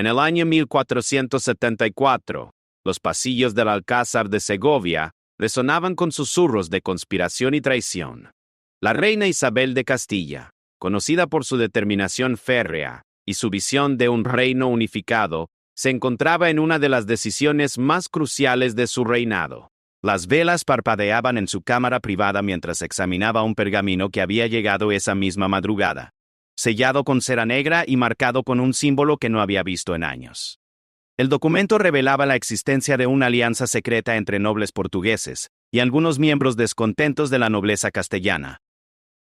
En el año 1474, los pasillos del Alcázar de Segovia resonaban con susurros de conspiración y traición. La reina Isabel de Castilla, conocida por su determinación férrea y su visión de un reino unificado, se encontraba en una de las decisiones más cruciales de su reinado. Las velas parpadeaban en su cámara privada mientras examinaba un pergamino que había llegado esa misma madrugada, sellado con cera negra y marcado con un símbolo que no había visto en años. El documento revelaba la existencia de una alianza secreta entre nobles portugueses y algunos miembros descontentos de la nobleza castellana,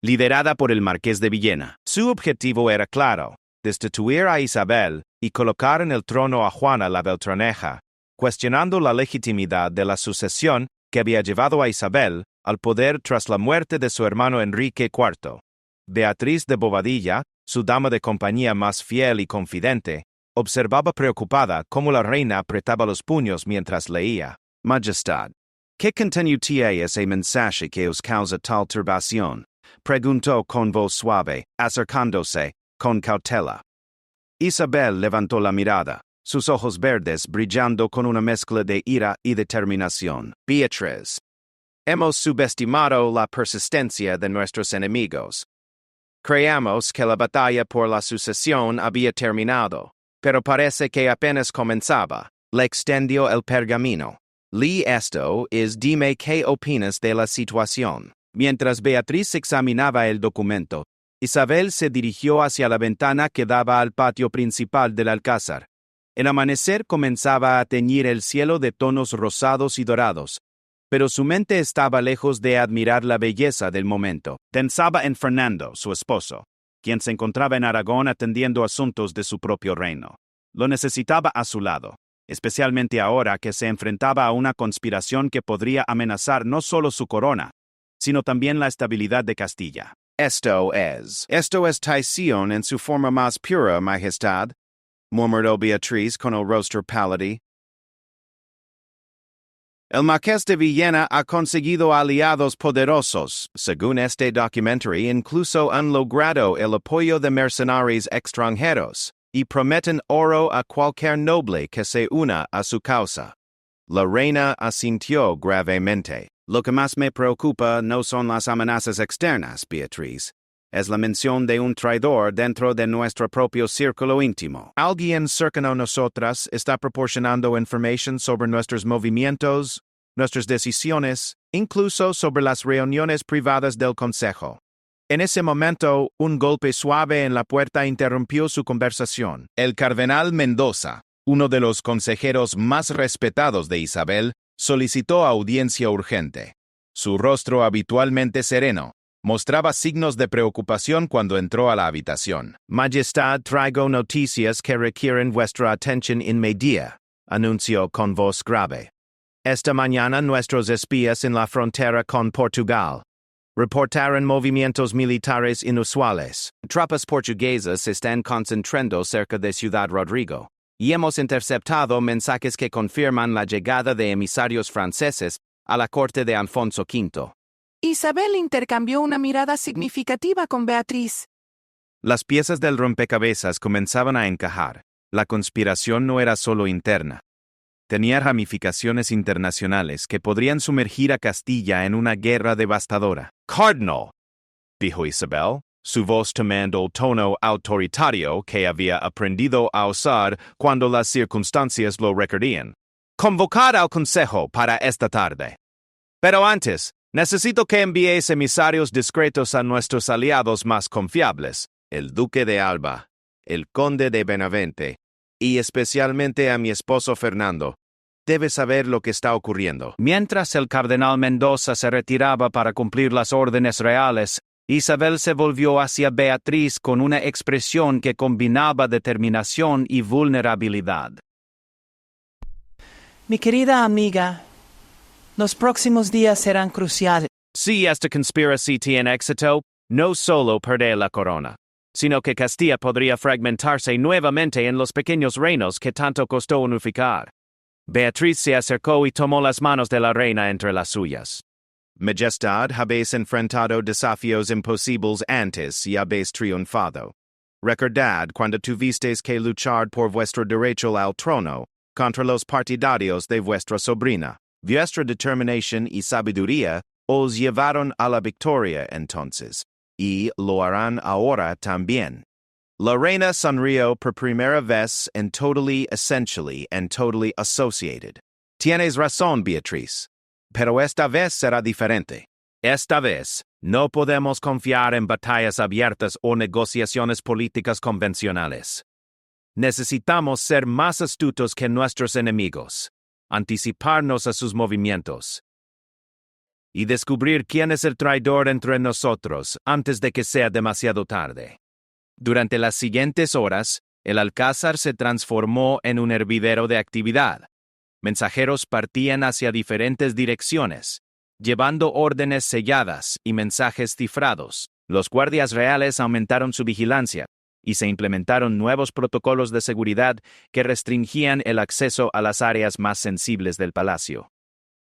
liderada por el Marqués de Villena. Su objetivo era claro: destituir a Isabel y colocar en el trono a Juana la Beltraneja, cuestionando la legitimidad de la sucesión que había llevado a Isabel al poder tras la muerte de su hermano Enrique IV. Beatriz de Bobadilla, su dama de compañía más fiel y confidente, observaba preocupada cómo la reina apretaba los puños mientras leía. «Majestad, ¿qué contenía ese mensaje que os causa tal turbación?», preguntó con voz suave, acercándose con cautela. Isabel levantó la mirada, sus ojos verdes brillando con una mezcla de ira y determinación. «Beatriz, hemos subestimado la persistencia de nuestros enemigos. Creíamos que la batalla por la sucesión había terminado, pero parece que apenas comenzaba». Le extendió el pergamino. «Lee esto dime qué opinas de la situación». Mientras Beatriz examinaba el documento, Isabel se dirigió hacia la ventana que daba al patio principal del Alcázar. El amanecer comenzaba a teñir el cielo de tonos rosados y dorados, pero su mente estaba lejos de admirar la belleza del momento. Pensaba en Fernando, su esposo, quien se encontraba en Aragón atendiendo asuntos de su propio reino. Lo necesitaba a su lado, especialmente ahora que se enfrentaba a una conspiración que podría amenazar no solo su corona, sino también la estabilidad de Castilla. Esto es traición en su forma más pura, Majestad», murmuró Beatriz con el rostro pálido. «El Marqués de Villena ha conseguido aliados poderosos. Según este documentary, incluso han logrado el apoyo de mercenarios extranjeros, y prometen oro a cualquier noble que se una a su causa». La reina asintió gravemente. «Lo que más me preocupa no son las amenazas externas, Beatriz. Es la mención de un traidor dentro de nuestro propio círculo íntimo. Alguien cercano a nosotras está proporcionando información sobre nuestros movimientos, nuestras decisiones, incluso sobre las reuniones privadas del Consejo». En ese momento, un golpe suave en la puerta interrumpió su conversación. El cardenal Mendoza, uno de los consejeros más respetados de Isabel, solicitó audiencia urgente. Su rostro habitualmente sereno mostraba signos de preocupación cuando entró a la habitación. «Majestad, traigo noticias que requieren vuestra atención inmediata», anunció con voz grave. «Esta mañana nuestros espías en la frontera con Portugal reportaron movimientos militares inusuales. Tropas portuguesas se están concentrando cerca de Ciudad Rodrigo, y hemos interceptado mensajes que confirman la llegada de emisarios franceses a la corte de Alfonso V». Isabel intercambió una mirada significativa con Beatriz. Las piezas del rompecabezas comenzaban a encajar. La conspiración no era solo interna. Tenía ramificaciones internacionales que podrían sumergir a Castilla en una guerra devastadora. «Cardinal», dijo Isabel, su voz tomando el tono autoritario que había aprendido a usar cuando las circunstancias lo requerían. «Convocad al consejo para esta tarde. Pero antes, necesito que enviéis emisarios discretos a nuestros aliados más confiables, el duque de Alba, el conde de Benavente, y especialmente a mi esposo Fernando. Debe saber lo que está ocurriendo». Mientras el cardenal Mendoza se retiraba para cumplir las órdenes reales, Isabel se volvió hacia Beatriz con una expresión que combinaba determinación y vulnerabilidad. Mi querida amiga, los próximos días serán cruciales. Si esta conspiracy tiene éxito, no solo perderá la corona, sino que Castilla podría fragmentarse nuevamente en los pequeños reinos que tanto costó unificar. Beatriz se acercó y tomó las manos de la reina entre las suyas. «Majestad, habéis enfrentado desafíos imposibles antes y habéis triunfado. Recordad cuando tuvisteis que luchar por vuestro derecho al trono, contra los partidarios de vuestra sobrina. Vuestra determinación y sabiduría os llevaron a la victoria entonces, y lo harán ahora también. La reina sonrió por primera vez en Totally Essentially and Totally Associated. Tienes razón, Beatriz. Pero esta vez será diferente. Esta vez, no podemos confiar en batallas abiertas o negociaciones políticas convencionales. Necesitamos ser más astutos que nuestros enemigos, anticiparnos a sus movimientos y descubrir quién es el traidor entre nosotros antes de que sea demasiado tarde. Durante las siguientes horas, el alcázar se transformó en un hervidero de actividad. Mensajeros partían hacia diferentes direcciones, llevando órdenes selladas y mensajes cifrados. Los guardias reales aumentaron su vigilancia y se implementaron nuevos protocolos de seguridad que restringían el acceso a las áreas más sensibles del palacio.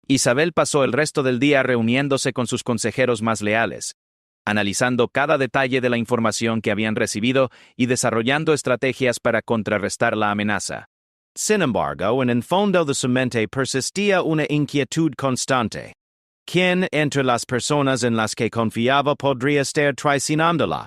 Isabel pasó el resto del día reuniéndose con sus consejeros más leales, analizando cada detalle de la información que habían recibido y desarrollando estrategias para contrarrestar la amenaza. Sin embargo, en el fondo de su mente persistía una inquietud constante. ¿Quién entre las personas en las que confiaba podría estar traicionándola?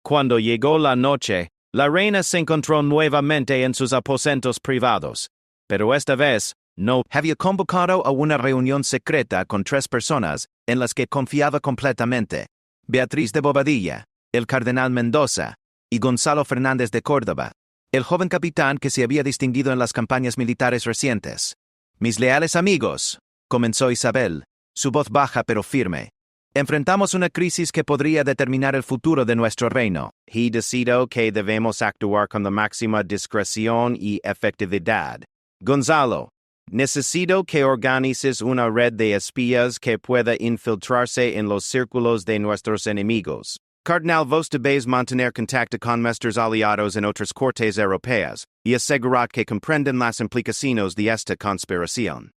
Cuando llegó la noche, la reina se encontró nuevamente en sus aposentos privados, pero esta vez no había convocado a una reunión secreta con 3 personas en las que confiaba completamente: Beatriz de Bobadilla, el cardenal Mendoza y Gonzalo Fernández de Córdoba, el joven capitán que se había distinguido en las campañas militares recientes. Mis leales amigos, comenzó Isabel, su voz baja pero firme. Enfrentamos una crisis que podría determinar el futuro de nuestro reino. He decidió que debemos actuar con la máxima discreción y efectividad. Gonzalo, necesito que organices una red de espías que pueda infiltrarse en los círculos de nuestros enemigos. Cardenal, vos debéis mantener contacto con nuestros aliados en otras cortes europeas y asegurar que comprenden las implicaciones de esta conspiración.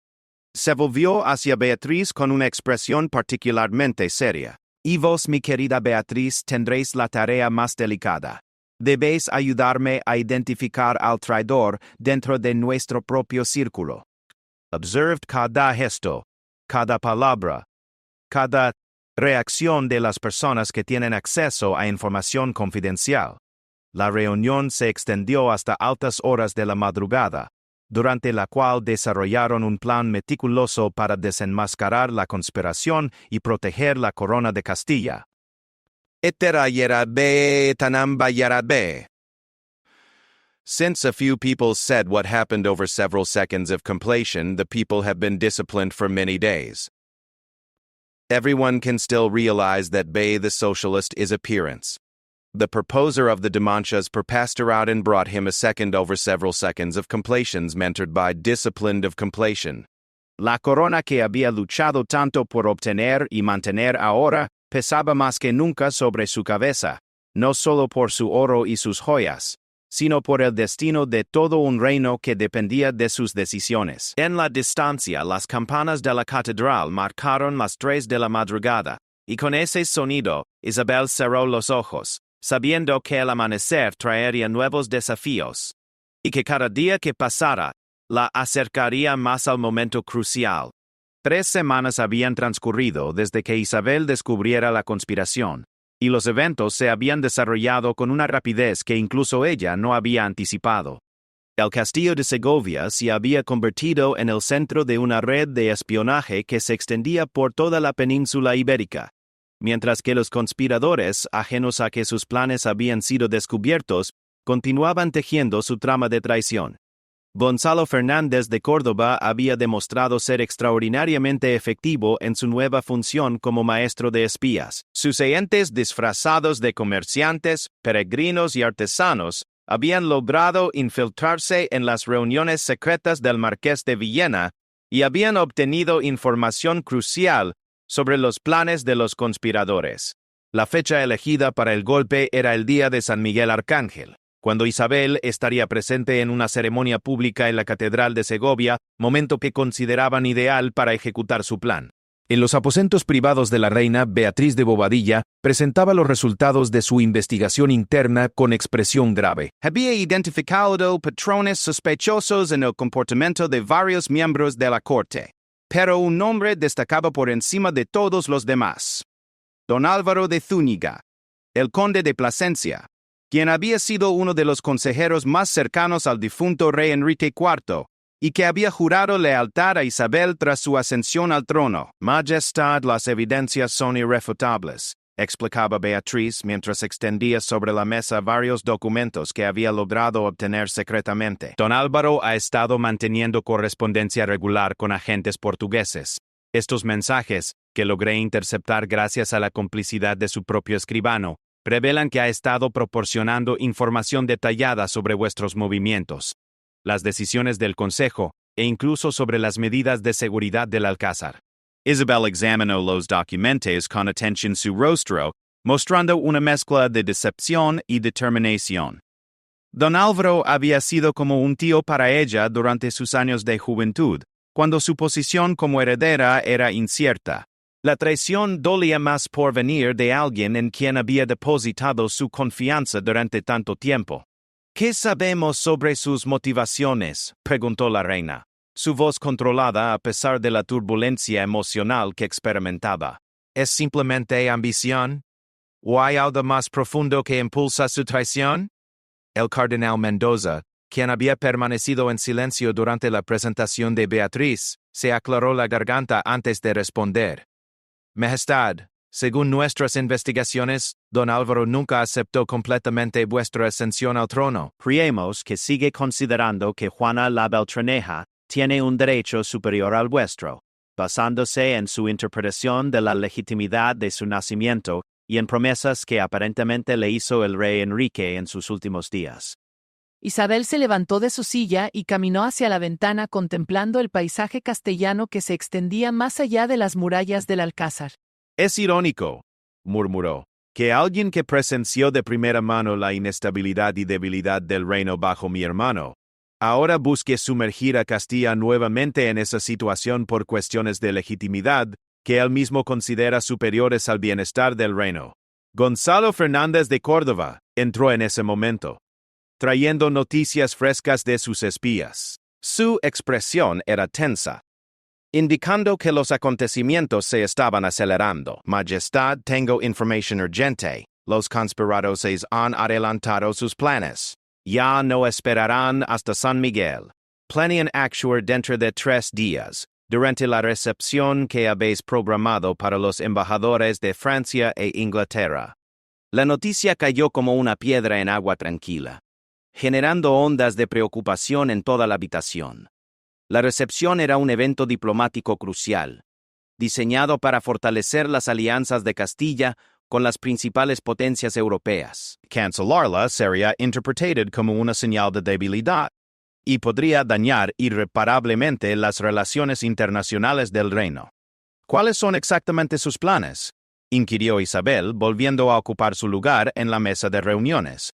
Se volvió hacia Beatriz con una expresión particularmente seria. Y vos, mi querida Beatriz, tendréis la tarea más delicada. Debéis ayudarme a identificar al traidor dentro de nuestro propio círculo. Observed cada gesto, cada palabra, cada reacción de las personas que tienen acceso a información confidencial. La reunión se extendió hasta altas horas de la madrugada, durante la cual desarrollaron un plan meticuloso para desenmascarar la conspiración y proteger la corona de Castilla. Etera yerabe tanamba yerabe. Since a few people said what happened over several seconds of completion, the people have been disciplined for many days. Everyone can still realize that Bey the Socialist is appearance. The proposer of the demanchas perpassed out and brought him a second over several seconds of completions mentored by disciplined of completion. La corona que había luchado tanto por obtener y mantener ahora pesaba más que nunca sobre su cabeza, no solo por su oro y sus joyas, sino por el destino de todo un reino que dependía de sus decisiones. En la distancia, las campanas de la catedral marcaron las 3 de la madrugada, y con ese sonido, Isabel cerró los ojos, sabiendo que el amanecer traería nuevos desafíos, y que cada día que pasara, la acercaría más al momento crucial. 3 semanas habían transcurrido desde que Isabel descubriera la conspiración, y los eventos se habían desarrollado con una rapidez que incluso ella no había anticipado. El castillo de Segovia se había convertido en el centro de una red de espionaje que se extendía por toda la península ibérica, mientras que los conspiradores, ajenos a que sus planes habían sido descubiertos, continuaban tejiendo su trama de traición. Gonzalo Fernández de Córdoba había demostrado ser extraordinariamente efectivo en su nueva función como maestro de espías. Sus agentes disfrazados de comerciantes, peregrinos y artesanos habían logrado infiltrarse en las reuniones secretas del Marqués de Villena y habían obtenido información crucial sobre los planes de los conspiradores. La fecha elegida para el golpe era el día de San Miguel Arcángel, cuando Isabel estaría presente en una ceremonia pública en la Catedral de Segovia, momento que consideraban ideal para ejecutar su plan. En los aposentos privados de la reina, Beatriz de Bobadilla presentaba los resultados de su investigación interna con expresión grave. Había identificado patrones sospechosos en el comportamiento de varios miembros de la corte, pero un nombre destacaba por encima de todos los demás. Don Álvaro de Zúñiga, el conde de Plasencia, quien había sido uno de los consejeros más cercanos al difunto rey Enrique IV, y que había jurado lealtad a Isabel tras su ascensión al trono. Majestad, las evidencias son irrefutables, explicaba Beatriz mientras extendía sobre la mesa varios documentos que había logrado obtener secretamente. Don Álvaro ha estado manteniendo correspondencia regular con agentes portugueses. Estos mensajes, que logré interceptar gracias a la complicidad de su propio escribano, revelan que ha estado proporcionando información detallada sobre vuestros movimientos, las decisiones del Consejo e incluso sobre las medidas de seguridad del Alcázar. Isabel examinó los documentos con atención su rostro, mostrando una mezcla de decepción y determinación. Don Álvaro había sido como un tío para ella durante sus años de juventud, cuando su posición como heredera era incierta. La traición dolía más por venir de alguien en quien había depositado su confianza durante tanto tiempo. ¿Qué sabemos sobre sus motivaciones?, preguntó la reina, su voz controlada a pesar de la turbulencia emocional que experimentaba. ¿Es simplemente ambición? ¿O hay algo más profundo que impulsa su traición? El cardenal Mendoza, quien había permanecido en silencio durante la presentación de Beatriz, se aclaró la garganta antes de responder. Majestad, según nuestras investigaciones, don Álvaro nunca aceptó completamente vuestra ascensión al trono. Creemos que sigue considerando que Juana la Beltraneja tiene un derecho superior al vuestro, basándose en su interpretación de la legitimidad de su nacimiento y en promesas que aparentemente le hizo el rey Enrique en sus últimos días. Isabel se levantó de su silla y caminó hacia la ventana contemplando el paisaje castellano que se extendía más allá de las murallas del Alcázar. Es irónico, murmuró, que alguien que presenció de primera mano la inestabilidad y debilidad del reino bajo mi hermano, ahora busque sumergir a Castilla nuevamente en esa situación por cuestiones de legitimidad que él mismo considera superiores al bienestar del reino. Gonzalo Fernández de Córdoba entró en ese momento, trayendo noticias frescas de sus espías. Su expresión era tensa, indicando que los acontecimientos se estaban acelerando. Majestad, tengo información urgente. Los conspiradores han adelantado sus planes. Ya no esperarán hasta San Miguel. Planean actuar dentro de 3 días, durante la recepción que habéis programado para los embajadores de Francia e Inglaterra. La noticia cayó como una piedra en agua tranquila, generando ondas de preocupación en toda la habitación. La recepción era un evento diplomático crucial, diseñado para fortalecer las alianzas de Castilla con las principales potencias europeas. Cancelarla sería interpretada como una señal de debilidad y podría dañar irreparablemente las relaciones internacionales del reino. ¿Cuáles son exactamente sus planes?, inquirió Isabel, volviendo a ocupar su lugar en la mesa de reuniones.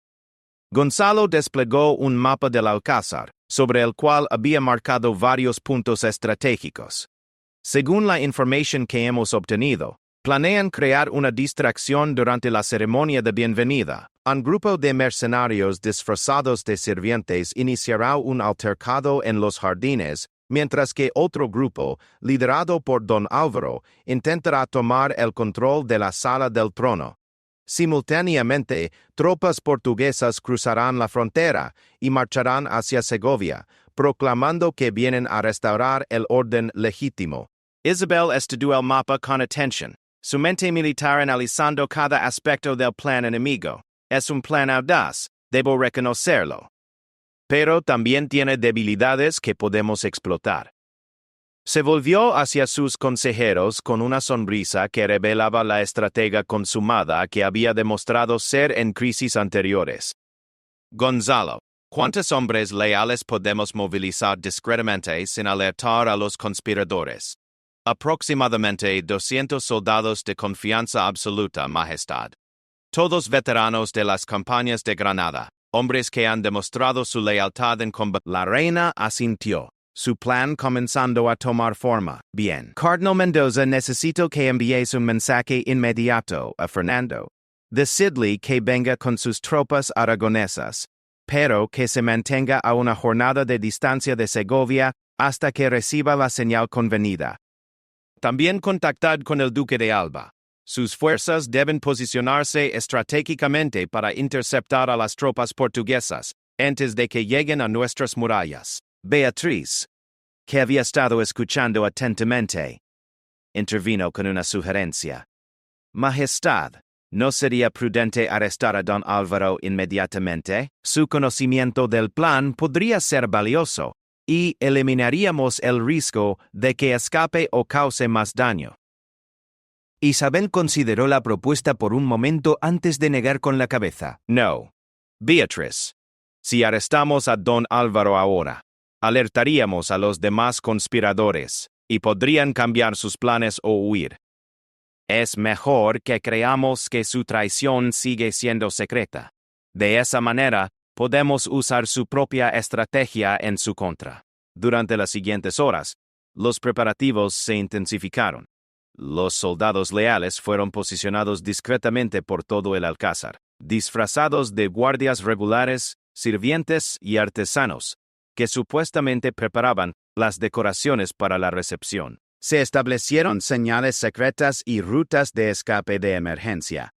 Gonzalo desplegó un mapa del Alcázar, sobre el cual había marcado varios puntos estratégicos. Según la información que hemos obtenido, planean crear una distracción durante la ceremonia de bienvenida. Un grupo de mercenarios disfrazados de sirvientes iniciará un altercado en los jardines, mientras que otro grupo, liderado por don Álvaro, intentará tomar el control de la sala del trono. Simultáneamente, tropas portuguesas cruzarán la frontera y marcharán hacia Segovia, proclamando que vienen a restaurar el orden legítimo. Isabel estudió el mapa con atención, su mente militar analizando cada aspecto del plan enemigo. Es un plan audaz, debo reconocerlo. Pero también tiene debilidades que podemos explotar. Se volvió hacia sus consejeros con una sonrisa que revelaba la estratega consumada que había demostrado ser en crisis anteriores. Gonzalo, ¿cuántos hombres leales podemos movilizar discretamente sin alertar a los conspiradores? Aproximadamente 200 soldados de confianza absoluta, Majestad. Todos veteranos de las campañas de Granada, hombres que han demostrado su lealtad en combate. La reina asintió, su plan comenzando a tomar forma. Bien. Cardinal Mendoza, necesito que envíes un mensaje inmediato a Fernando. Decidle que venga con sus tropas aragonesas, pero que se mantenga a una jornada de distancia de Segovia hasta que reciba la señal convenida. También contactad con el Duque de Alba. Sus fuerzas deben posicionarse estratégicamente para interceptar a las tropas portuguesas antes de que lleguen a nuestras murallas. Beatriz, que había estado escuchando atentamente, intervino con una sugerencia. Majestad, ¿no sería prudente arrestar a don Álvaro inmediatamente? Su conocimiento del plan podría ser valioso, y eliminaríamos el riesgo de que escape o cause más daño. Isabel consideró la propuesta por un momento antes de negar con la cabeza. No. Beatriz, si arrestamos a don Álvaro ahora, alertaríamos a los demás conspiradores, y podrían cambiar sus planes o huir. Es mejor que creamos que su traición sigue siendo secreta. De esa manera, podemos usar su propia estrategia en su contra. Durante las siguientes horas, los preparativos se intensificaron. Los soldados leales fueron posicionados discretamente por todo el alcázar, disfrazados de guardias regulares, sirvientes y artesanos, que supuestamente preparaban las decoraciones para la recepción. Se establecieron señales secretas y rutas de escape de emergencia.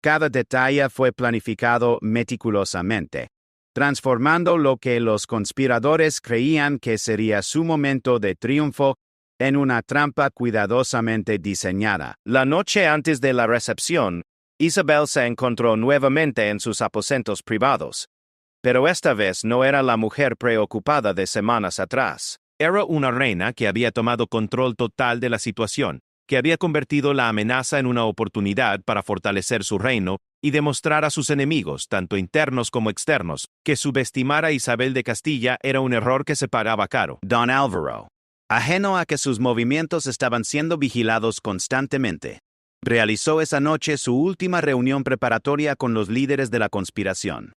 Cada detalle fue planificado meticulosamente, transformando lo que los conspiradores creían que sería su momento de triunfo en una trampa cuidadosamente diseñada. La noche antes de la recepción, Isabel se encontró nuevamente en sus aposentos privados, pero esta vez no era la mujer preocupada de semanas atrás. Era una reina que había tomado control total de la situación, que había convertido la amenaza en una oportunidad para fortalecer su reino y demostrar a sus enemigos, tanto internos como externos, que subestimar a Isabel de Castilla era un error que se pagaba caro. Don Álvaro, ajeno a que sus movimientos estaban siendo vigilados constantemente, realizó esa noche su última reunión preparatoria con los líderes de la conspiración.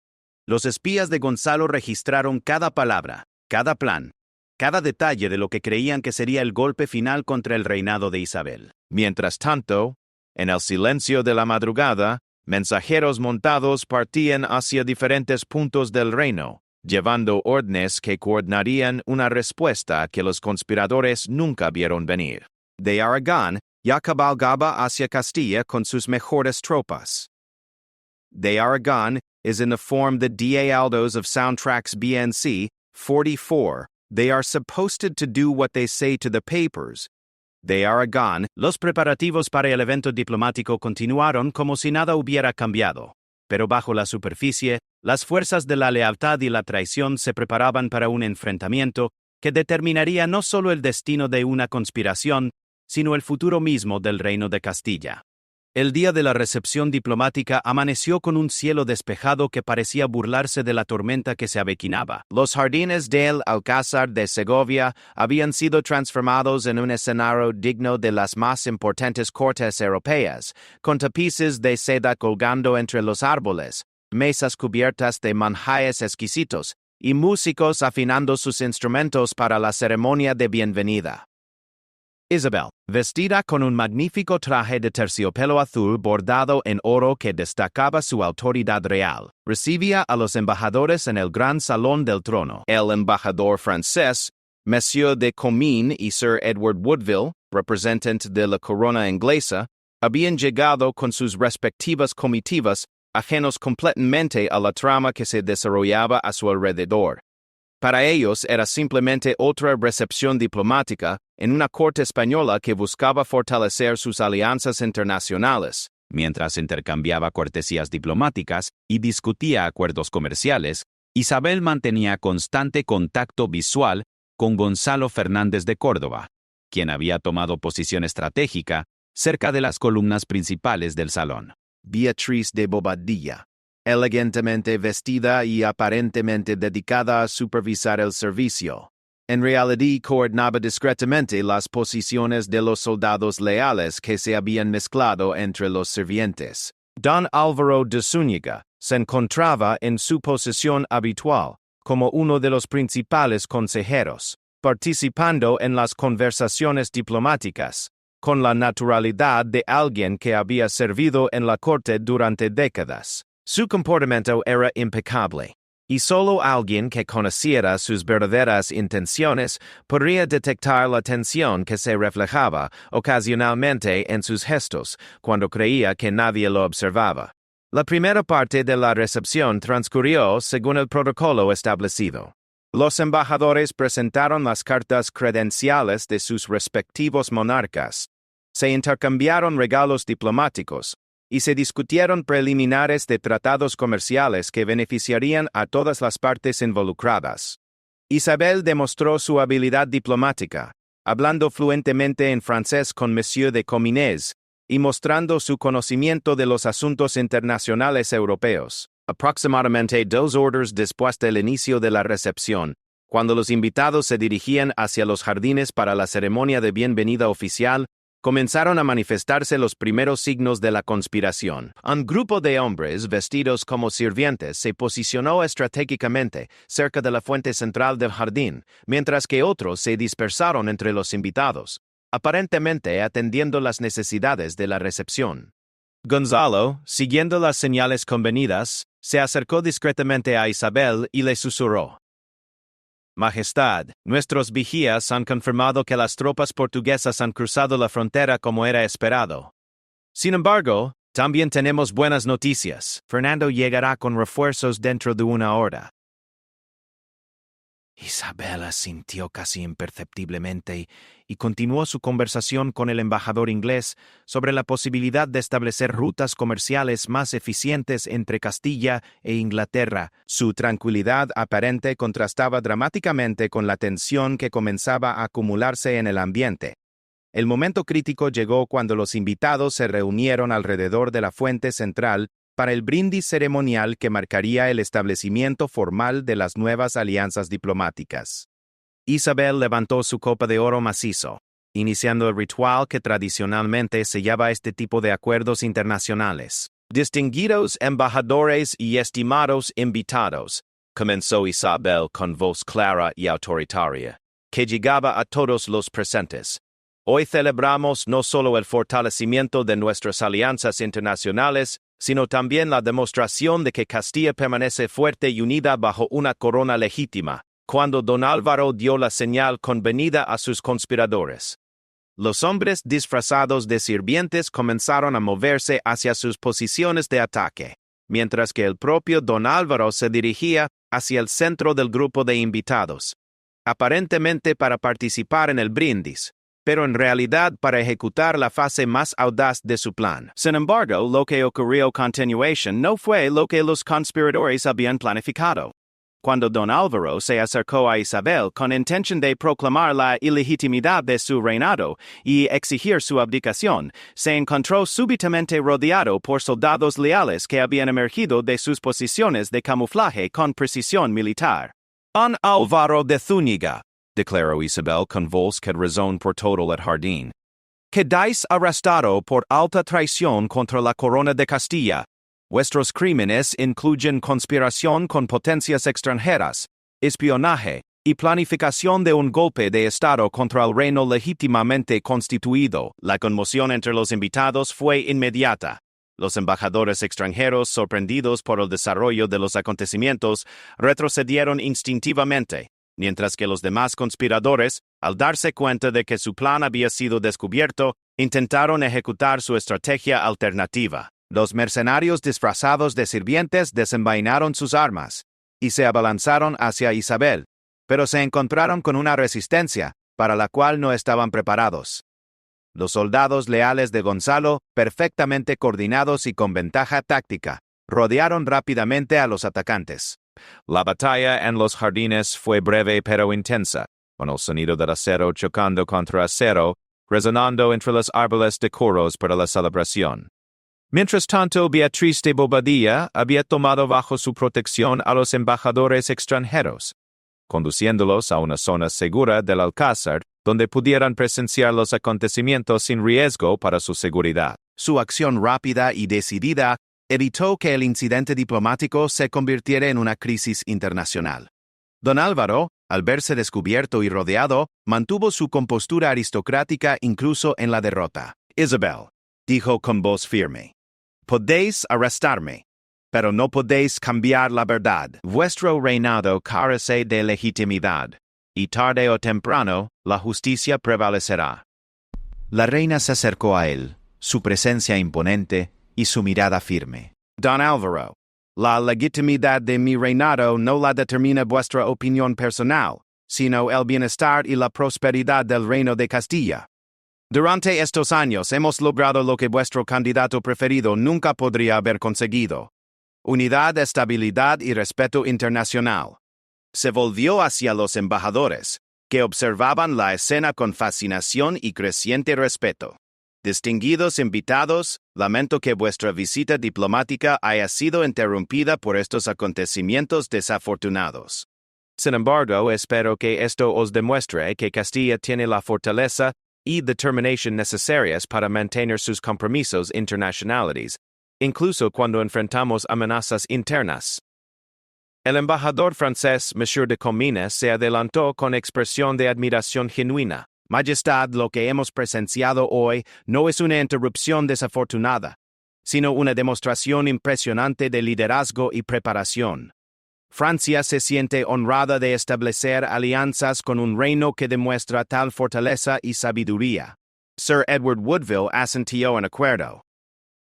Los espías de Gonzalo registraron cada palabra, cada plan, cada detalle de lo que creían que sería el golpe final contra el reinado de Isabel. Mientras tanto, en el silencio de la madrugada, mensajeros montados partían hacia diferentes puntos del reino, llevando órdenes que coordinarían una respuesta que los conspiradores nunca vieron venir. De Aragón ya cabalgaba hacia Castilla con sus mejores tropas. De Aragón is in the form the D.A. Aldos of Soundtracks BNC 44. They are supposed to do what they say to the papers. De Aragón, los preparativos para el evento diplomático continuaron como si nada hubiera cambiado. Pero bajo la superficie, las fuerzas de la lealtad y la traición se preparaban para un enfrentamiento que determinaría no solo el destino de una conspiración, sino el futuro mismo del reino de Castilla. El día de la recepción diplomática amaneció con un cielo despejado que parecía burlarse de la tormenta que se avecinaba. Los jardines del Alcázar de Segovia habían sido transformados en un escenario digno de las más importantes cortes europeas, con tapices de seda colgando entre los árboles, mesas cubiertas de manjares exquisitos, y músicos afinando sus instrumentos para la ceremonia de bienvenida. Isabel, vestida con un magnífico traje de terciopelo azul bordado en oro que destacaba su autoridad real, recibía a los embajadores en el gran salón del trono. El embajador francés, Monsieur de Comines y Sir Edward Woodville, representante de la corona inglesa, habían llegado con sus respectivas comitivas, ajenos completamente a la trama que se desarrollaba a su alrededor. Para ellos era simplemente otra recepción diplomática en una corte española que buscaba fortalecer sus alianzas internacionales. Mientras intercambiaba cortesías diplomáticas y discutía acuerdos comerciales, Isabel mantenía constante contacto visual con Gonzalo Fernández de Córdoba, quien había tomado posición estratégica cerca de las columnas principales del salón. Beatriz de Bobadilla, elegantemente vestida y aparentemente dedicada a supervisar el servicio. En realidad coordinaba discretamente las posiciones de los soldados leales que se habían mezclado entre los sirvientes. Don Álvaro de Zúñiga se encontraba en su posición habitual, como uno de los principales consejeros, participando en las conversaciones diplomáticas, con la naturalidad de alguien que había servido en la corte durante décadas. Su comportamiento era impecable, y solo alguien que conociera sus verdaderas intenciones podría detectar la tensión que se reflejaba ocasionalmente en sus gestos cuando creía que nadie lo observaba. La primera parte de la recepción transcurrió según el protocolo establecido. Los embajadores presentaron las cartas credenciales de sus respectivos monarcas, se intercambiaron regalos diplomáticos, y se discutieron preliminares de tratados comerciales que beneficiarían a todas las partes involucradas. Isabel demostró su habilidad diplomática, hablando fluentemente en francés con Monsieur de Comines y mostrando su conocimiento de los asuntos internacionales europeos. Aproximadamente 2 horas después del inicio de la recepción, cuando los invitados se dirigían hacia los jardines para la ceremonia de bienvenida oficial, comenzaron a manifestarse los primeros signos de la conspiración. Un grupo de hombres vestidos como sirvientes se posicionó estratégicamente cerca de la fuente central del jardín, mientras que otros se dispersaron entre los invitados, aparentemente atendiendo las necesidades de la recepción. Gonzalo, siguiendo las señales convenidas, se acercó discretamente a Isabel y le susurró: Majestad, nuestros vigías han confirmado que las tropas portuguesas han cruzado la frontera como era esperado. Sin embargo, también tenemos buenas noticias. Fernando llegará con refuerzos dentro de 1 hora. Isabel sintió casi imperceptiblemente y continuó su conversación con el embajador inglés sobre la posibilidad de establecer rutas comerciales más eficientes entre Castilla e Inglaterra. Su tranquilidad aparente contrastaba dramáticamente con la tensión que comenzaba a acumularse en el ambiente. El momento crítico llegó cuando los invitados se reunieron alrededor de la fuente central para el brindis ceremonial que marcaría el establecimiento formal de las nuevas alianzas diplomáticas. Isabel levantó su copa de oro macizo, iniciando el ritual que tradicionalmente sellaba este tipo de acuerdos internacionales. Distinguidos embajadores y estimados invitados, comenzó Isabel con voz clara y autoritaria, que llegaba a todos los presentes. Hoy celebramos no solo el fortalecimiento de nuestras alianzas internacionales, sino también la demostración de que Castilla permanece fuerte y unida bajo una corona legítima, cuando don Álvaro dio la señal convenida a sus conspiradores. Los hombres disfrazados de sirvientes comenzaron a moverse hacia sus posiciones de ataque, mientras que el propio don Álvaro se dirigía hacia el centro del grupo de invitados, aparentemente para participar en el brindis, pero en realidad para ejecutar la fase más audaz de su plan. Sin embargo, lo que ocurrió a continuación no fue lo que los conspiradores habían planificado. Cuando don Álvaro se acercó a Isabel con intención de proclamar la ilegitimidad de su reinado y exigir su abdicación, se encontró súbitamente rodeado por soldados leales que habían emergido de sus posiciones de camuflaje con precisión militar. Don Álvaro de Zúñiga, declaró Isabel con voz que resonó por todo el jardín, quedáis arrestado por alta traición contra la corona de Castilla. Vuestros crímenes incluyen conspiración con potencias extranjeras, espionaje y planificación de un golpe de Estado contra el reino legítimamente constituido. La conmoción entre los invitados fue inmediata. Los embajadores extranjeros, sorprendidos por el desarrollo de los acontecimientos, retrocedieron instintivamente, mientras que los demás conspiradores, al darse cuenta de que su plan había sido descubierto, intentaron ejecutar su estrategia alternativa. Los mercenarios disfrazados de sirvientes desenvainaron sus armas y se abalanzaron hacia Isabel, pero se encontraron con una resistencia para la cual no estaban preparados. Los soldados leales de Gonzalo, perfectamente coordinados y con ventaja táctica, rodearon rápidamente a los atacantes. La batalla en los jardines fue breve pero intensa, con el sonido del acero chocando contra acero, resonando entre los árboles decoros para la celebración. Mientras tanto, Beatriz de Bobadilla había tomado bajo su protección a los embajadores extranjeros, conduciéndolos a una zona segura del Alcázar, donde pudieran presenciar los acontecimientos sin riesgo para su seguridad. Su acción rápida y decidida evitó que el incidente diplomático se convirtiera en una crisis internacional. Don Álvaro, Al verse descubierto y rodeado, mantuvo su compostura aristocrática incluso en la derrota. Isabel, dijo con voz firme, podéis arrestarme, pero no podéis cambiar la verdad. Vuestro reinado carece de legitimidad, y tarde o temprano la justicia prevalecerá. La reina se acercó a él, su presencia imponente y su mirada firme. Don Álvaro, la legitimidad de mi reinado no la determina vuestra opinión personal, sino el bienestar y la prosperidad del reino de Castilla. Durante estos años hemos logrado lo que vuestro candidato preferido nunca podría haber conseguido: unidad, estabilidad y respeto internacional. Se volvió hacia los embajadores, que observaban la escena con fascinación y creciente respeto. Distinguidos invitados, lamento que vuestra visita diplomática haya sido interrumpida por estos acontecimientos desafortunados. Sin embargo, espero que esto os demuestre que Castilla tiene la fortaleza y determinación necesarias para mantener sus compromisos internacionales, incluso cuando enfrentamos amenazas internas. El embajador francés, Monsieur de Comines, se adelantó con expresión de admiración genuina. Majestad, lo que hemos presenciado hoy no es una interrupción desafortunada, sino una demostración impresionante de liderazgo y preparación. Francia se siente honrada de establecer alianzas con un reino que demuestra tal fortaleza y sabiduría. Sir Edward Woodville asintió en acuerdo.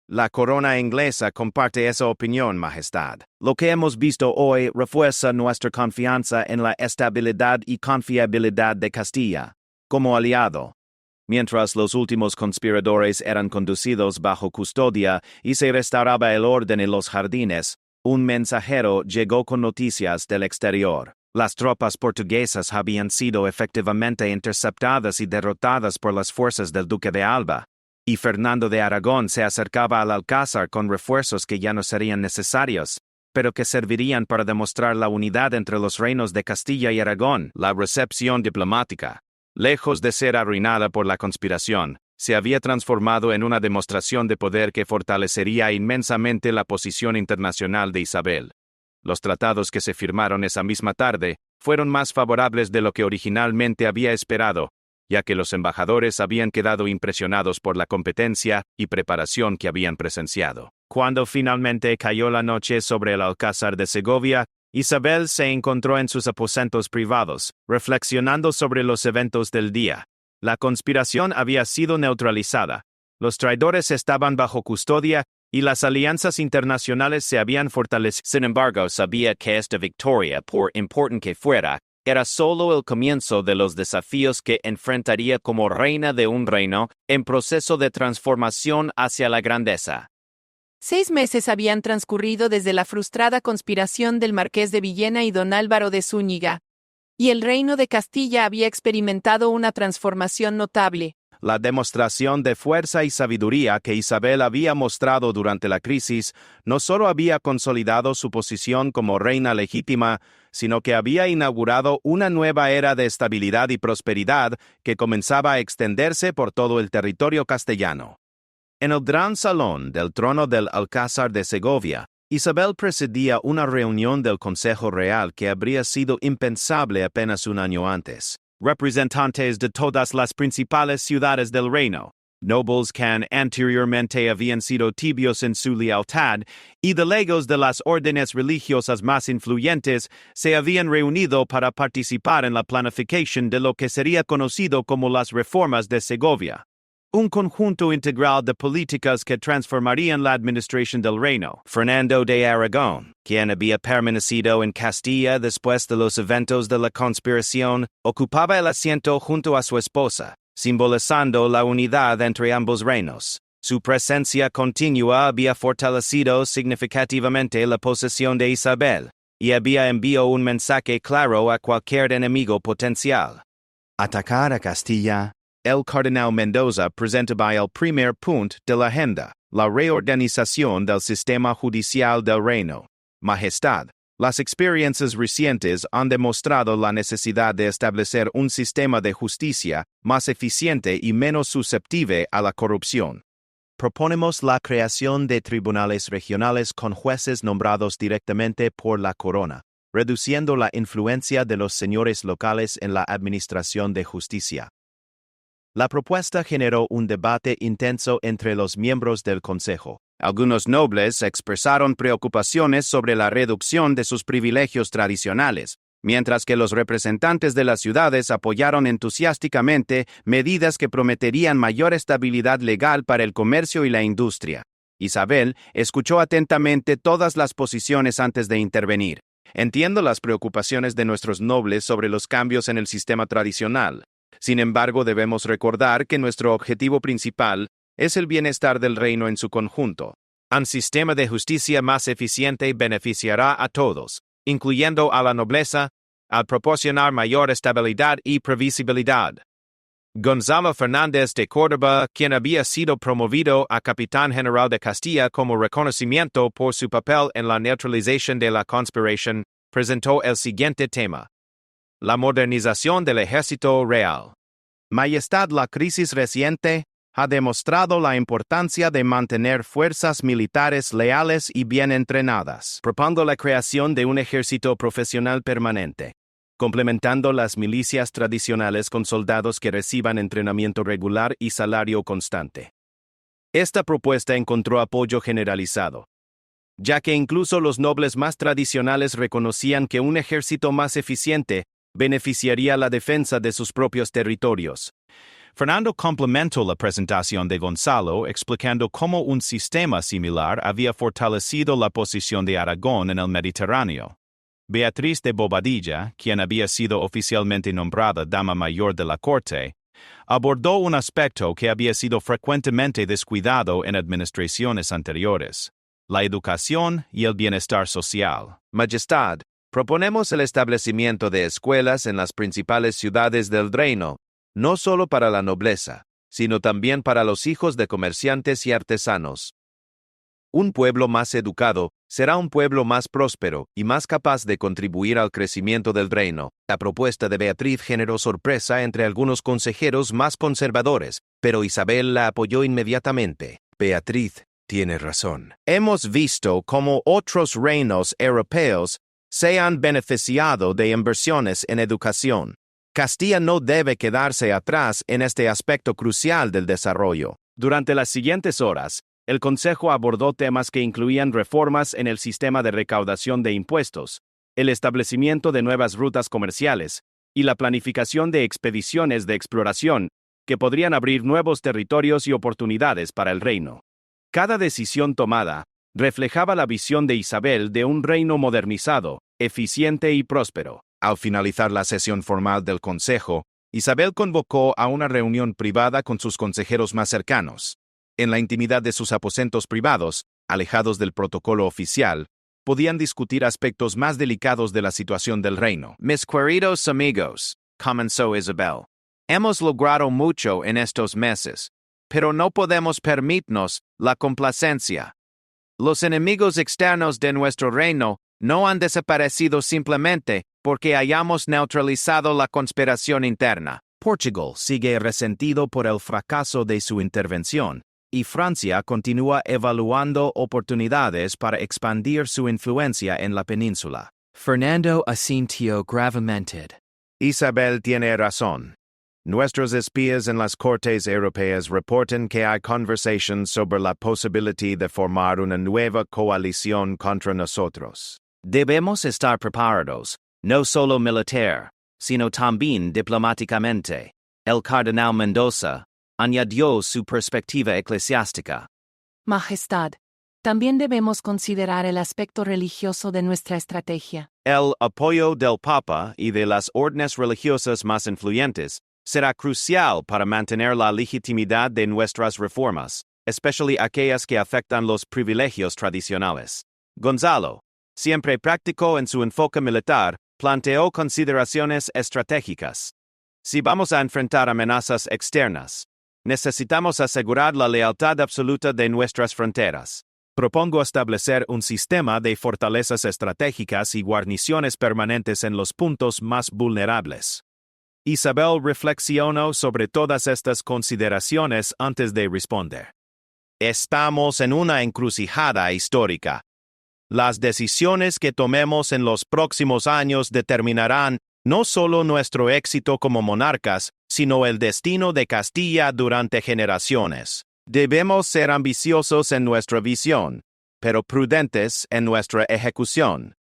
La corona inglesa comparte esa opinión, Majestad. Lo que hemos visto hoy refuerza nuestra confianza en la estabilidad y confiabilidad de Castilla como aliado. Mientras los últimos conspiradores eran conducidos bajo custodia y se restauraba el orden en los jardines, un mensajero llegó con noticias del exterior. Las tropas portuguesas habían sido efectivamente interceptadas y derrotadas por las fuerzas del Duque de Alba, y Fernando de Aragón se acercaba al Alcázar con refuerzos que ya no serían necesarios, pero que servirían para demostrar la unidad entre los reinos de Castilla y Aragón. La recepción diplomática, lejos de ser arruinada por la conspiración, se había transformado en una demostración de poder que fortalecería inmensamente la posición internacional de Isabel. Los tratados que se firmaron esa misma tarde fueron más favorables de lo que originalmente había esperado, ya que los embajadores habían quedado impresionados por la competencia y preparación que habían presenciado. Cuando finalmente cayó la noche sobre el Alcázar de Segovia, Isabel se encontró en sus aposentos privados, reflexionando sobre los eventos del día. La conspiración había sido neutralizada, los traidores estaban bajo custodia y las alianzas internacionales se habían fortalecido. Sin embargo, sabía que esta victoria, por importante que fuera, era solo el comienzo de los desafíos que enfrentaría como reina de un reino en proceso de transformación hacia la grandeza. 6 meses habían transcurrido desde la frustrada conspiración del Marqués de Villena y don Álvaro de Zúñiga, y el reino de Castilla había experimentado una transformación notable. La demostración de fuerza y sabiduría que Isabel había mostrado durante la crisis no solo había consolidado su posición como reina legítima, sino que había inaugurado una nueva era de estabilidad y prosperidad que comenzaba a extenderse por todo el territorio castellano. En el gran salón del trono del Alcázar de Segovia, Isabel presidía una reunión del Consejo Real que habría sido impensable apenas un año antes. Representantes de todas las principales ciudades del reino, nobles que anteriormente habían sido tibios en su lealtad, y delegados de las órdenes religiosas más influyentes, se habían reunido para participar en la planificación de lo que sería conocido como las reformas de Segovia. Un conjunto integral de políticas que transformarían la administración del reino. Fernando de Aragón, quien había permanecido en Castilla después de los eventos de la conspiración, ocupaba el asiento junto a su esposa, simbolizando la unidad entre ambos reinos. Su presencia continua había fortalecido significativamente la posición de Isabel, y había enviado un mensaje claro a cualquier enemigo potencial. Atacar a Castilla. El cardenal Mendoza presentaba el primer punto de la agenda, la reorganización del sistema judicial del reino. Majestad, las experiencias recientes han demostrado la necesidad de establecer un sistema de justicia más eficiente y menos susceptible a la corrupción. Proponemos la creación de tribunales regionales con jueces nombrados directamente por la corona, reduciendo la influencia de los señores locales en la administración de justicia. La propuesta generó un debate intenso entre los miembros del Consejo. Algunos nobles expresaron preocupaciones sobre la reducción de sus privilegios tradicionales, mientras que los representantes de las ciudades apoyaron entusiásticamente medidas que prometerían mayor estabilidad legal para el comercio y la industria. Isabel escuchó atentamente todas las posiciones antes de intervenir. Entiendo las preocupaciones de nuestros nobles sobre los cambios en el sistema tradicional. Sin embargo, debemos recordar que nuestro objetivo principal es el bienestar del reino en su conjunto. Un sistema de justicia más eficiente beneficiará a todos, incluyendo a la nobleza, al proporcionar mayor estabilidad y previsibilidad. Gonzalo Fernández de Córdoba, quien había sido promovido a capitán general de Castilla como reconocimiento por su papel en la neutralización de la conspiración, presentó el siguiente tema: la modernización del ejército real. Majestad, la crisis reciente ha demostrado la importancia de mantener fuerzas militares leales y bien entrenadas. Propongo la creación de un ejército profesional permanente, complementando las milicias tradicionales con soldados que reciban entrenamiento regular y salario constante. Esta propuesta encontró apoyo generalizado, ya que incluso los nobles más tradicionales reconocían que un ejército más eficiente beneficiaría la defensa de sus propios territorios. Fernando complementó la presentación de Gonzalo explicando cómo un sistema similar había fortalecido la posición de Aragón en el Mediterráneo. Beatriz de Bobadilla, quien había sido oficialmente nombrada Dama Mayor de la Corte, abordó un aspecto que había sido frecuentemente descuidado en administraciones anteriores: la educación y el bienestar social. Majestad, proponemos el establecimiento de escuelas en las principales ciudades del reino, no solo para la nobleza, sino también para los hijos de comerciantes y artesanos. Un pueblo más educado será un pueblo más próspero y más capaz de contribuir al crecimiento del reino. La propuesta de Beatriz generó sorpresa entre algunos consejeros más conservadores, pero Isabel la apoyó inmediatamente. Beatriz tiene razón. Hemos visto cómo otros reinos europeos se han beneficiado de inversiones en educación. Castilla no debe quedarse atrás en este aspecto crucial del desarrollo. Durante las siguientes horas, el Consejo abordó temas que incluían reformas en el sistema de recaudación de impuestos, el establecimiento de nuevas rutas comerciales y la planificación de expediciones de exploración que podrían abrir nuevos territorios y oportunidades para el reino. Cada decisión tomada reflejaba la visión de Isabel de un reino modernizado, eficiente y próspero. Al finalizar la sesión formal del Consejo, Isabel convocó a una reunión privada con sus consejeros más cercanos. En la intimidad de sus aposentos privados, alejados del protocolo oficial, podían discutir aspectos más delicados de la situación del reino. Mis queridos amigos, comenzó Isabel, hemos logrado mucho en estos meses, pero no podemos permitirnos la complacencia. Los enemigos externos de nuestro reino no han desaparecido simplemente porque hayamos neutralizado la conspiración interna. Portugal sigue resentido por el fracaso de su intervención, y Francia continúa evaluando oportunidades para expandir su influencia en la península. Fernando asintió gravemente. Isabel tiene razón. Nuestros espías en las cortes europeas reportan que hay conversaciones sobre la posibilidad de formar una nueva coalición contra nosotros. Debemos estar preparados, no solo militar, sino también diplomáticamente. El cardenal Mendoza añadió su perspectiva eclesiástica. Majestad, también debemos considerar el aspecto religioso de nuestra estrategia. El apoyo del Papa y de las órdenes religiosas más influyentes será crucial para mantener la legitimidad de nuestras reformas, especialmente aquellas que afectan los privilegios tradicionales. Gonzalo, siempre práctico en su enfoque militar, planteó consideraciones estratégicas. Si vamos a enfrentar amenazas externas, necesitamos asegurar la lealtad absoluta de nuestras fronteras. Propongo establecer un sistema de fortalezas estratégicas y guarniciones permanentes en los puntos más vulnerables. Isabel reflexionó sobre todas estas consideraciones antes de responder. Estamos en una encrucijada histórica. Las decisiones que tomemos en los próximos años determinarán no solo nuestro éxito como monarcas, sino el destino de Castilla durante generaciones. Debemos ser ambiciosos en nuestra visión, pero prudentes en nuestra ejecución.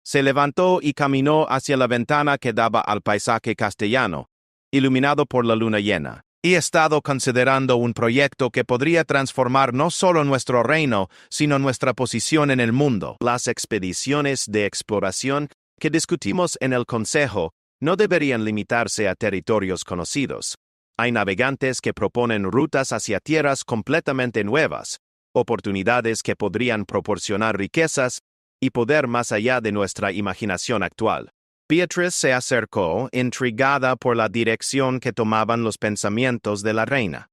Se levantó y caminó hacia la ventana que daba al paisaje castellano, iluminado por la luna llena. He estado considerando un proyecto que podría transformar no solo nuestro reino, sino nuestra posición en el mundo. Las expediciones de exploración que discutimos en el Consejo no deberían limitarse a territorios conocidos. Hay navegantes que proponen rutas hacia tierras completamente nuevas, oportunidades que podrían proporcionar riquezas y poder más allá de nuestra imaginación actual. Beatriz se acercó, intrigada por la dirección que tomaban los pensamientos de la reina.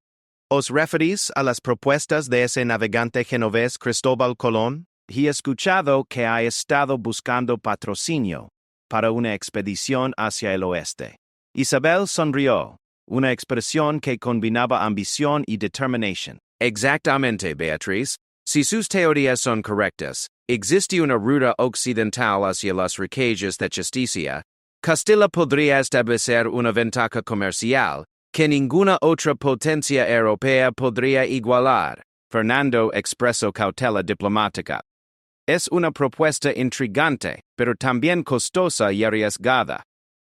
¿Os referís a las propuestas de ese navegante genovés Cristóbal Colón? He escuchado que ha estado buscando patrocinio para una expedición hacia el oeste. Isabel sonrió, una expresión que combinaba ambición y determinación. Exactamente, Beatriz. Si sus teorías son correctas, existe una ruta occidental hacia las riquezas de Castilla. Castilla podría establecer una ventaja comercial que ninguna otra potencia europea podría igualar. Fernando expresó cautela diplomática. Es una propuesta intrigante, pero también costosa y arriesgada.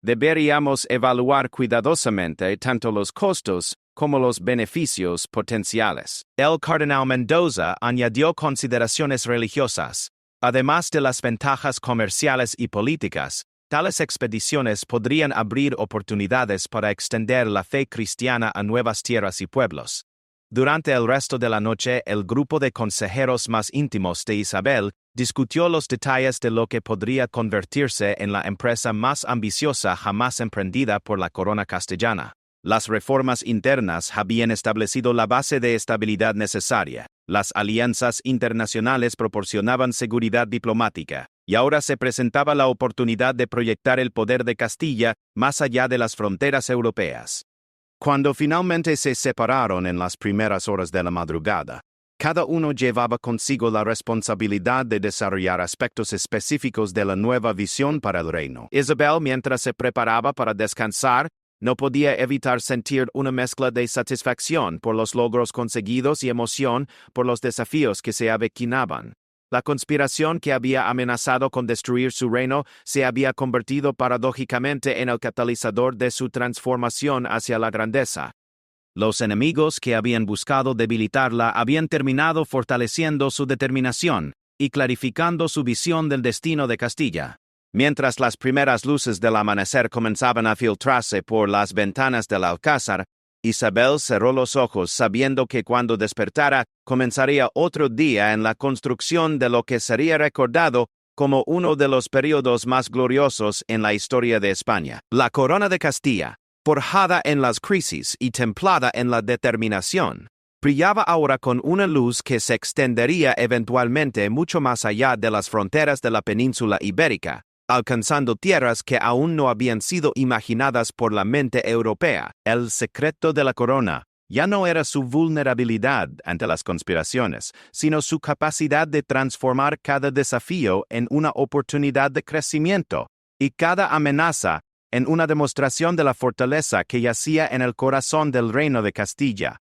Deberíamos evaluar cuidadosamente tanto los costos como los beneficios potenciales. El cardenal Mendoza añadió consideraciones religiosas. Además de las ventajas comerciales y políticas, tales expediciones podrían abrir oportunidades para extender la fe cristiana a nuevas tierras y pueblos. Durante el resto de la noche, el grupo de consejeros más íntimos de Isabel discutió los detalles de lo que podría convertirse en la empresa más ambiciosa jamás emprendida por la corona castellana. Las reformas internas habían establecido la base de estabilidad necesaria. Las alianzas internacionales proporcionaban seguridad diplomática, y ahora se presentaba la oportunidad de proyectar el poder de Castilla más allá de las fronteras europeas. Cuando finalmente se separaron en las primeras horas de la madrugada, cada uno llevaba consigo la responsabilidad de desarrollar aspectos específicos de la nueva visión para el reino. Isabel, mientras se preparaba para descansar, no podía evitar sentir una mezcla de satisfacción por los logros conseguidos y emoción por los desafíos que se avecinaban. La conspiración que había amenazado con destruir su reino se había convertido paradójicamente en el catalizador de su transformación hacia la grandeza. Los enemigos que habían buscado debilitarla habían terminado fortaleciendo su determinación y clarificando su visión del destino de Castilla. Mientras las primeras luces del amanecer comenzaban a filtrarse por las ventanas del alcázar, Isabel cerró los ojos sabiendo que cuando despertara comenzaría otro día en la construcción de lo que sería recordado como uno de los períodos más gloriosos en la historia de España. La corona de Castilla, forjada en las crisis y templada en la determinación, brillaba ahora con una luz que se extendería eventualmente mucho más allá de las fronteras de la península ibérica, alcanzando tierras que aún no habían sido imaginadas por la mente europea. El secreto de la corona ya no era su vulnerabilidad ante las conspiraciones, sino su capacidad de transformar cada desafío en una oportunidad de crecimiento y cada amenaza en una demostración de la fortaleza que yacía en el corazón del reino de Castilla.